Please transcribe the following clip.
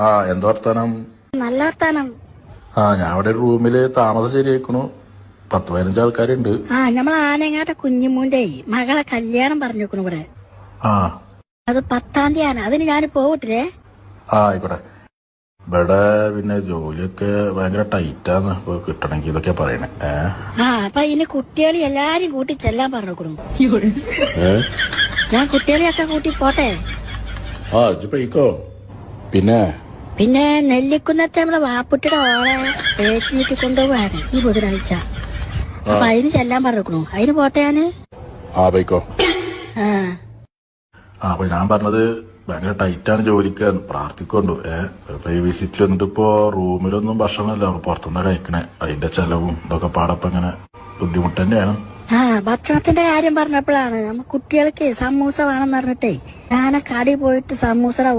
ആ എന്താ വർത്താനം? നല്ല വർത്താനം. ഞാൻ അവിടെ ഒരു റൂമില് താമസം ശരിയാക്കണു. 10-15 ആൾക്കാരുണ്ട്. നമ്മളെ ആനങ്ങാട്ടെ കുഞ്ഞിമൂന്റെ മകളെ കല്യാണം പറഞ്ഞേക്കണു ഇവിടെ. ആ അത് 10-ാം തീയതിയാണ്. അതിന് ഞാൻ പോകട്ടില്ലേ? ആയിക്കോട്ടെ. ഇവിടെ പിന്നെ ജോലിയൊക്കെ ഭയങ്കര ടൈറ്റാന്ന് ഇപ്പൊ കിട്ടണമെങ്കിൽ ഇതൊക്കെ പറയണേ. അപ്പൊ ഇനി കുട്ടികളെ എല്ലാരും കൂട്ടി ചെല്ലാൻ പറഞ്ഞേക്കണു. ഞാൻ കുട്ടികളെയൊക്കെ കൂട്ടി പോട്ടെ. ഇജ്ജ് പോയിക്കോ. പിന്നെ നെല്ലിക്കുന്നത്തെ നമ്മളെ വാപ്പുട്ടിയുടെ ഓളെ പേറ്റിനീട്ടി കൊണ്ടുപോവാണ് ഈ ബുധനാഴ്ച. അപ്പൊ അതിന് ചെല്ലാൻ പറഞ്ഞേക്കണു. അതിന് പോട്ടെ ഞാന്. പോയിക്കോ. അപ്പൊ ഞാൻ പറഞ്ഞത് ഭയങ്കര ടൈറ്റാണ് ജോലിക്ക്. പ്രാർത്ഥിക്കൊണ്ടു. ഈ വിസിറ്റിൽ വന്നിട്ട് ഇപ്പോ റൂമിലൊന്നും ഭക്ഷണമല്ല, പുറത്തുനിന്ന് കഴിക്കണേ. അതിന്റെ ചെലവും ഇതൊക്കെ പാടപ്പം ഇങ്ങനെ ബുദ്ധിമുട്ട് തന്നെയാണ്. ഭക്ഷണത്തിന്റെ കാര്യം പറഞ്ഞപ്പോഴാണ് നമ്മ കുട്ടികൾക്ക് സമൂസ വേണമെന്ന് പറഞ്ഞിട്ടേ ഞാൻ കടി പോയിട്ട് സമൂസയുടെ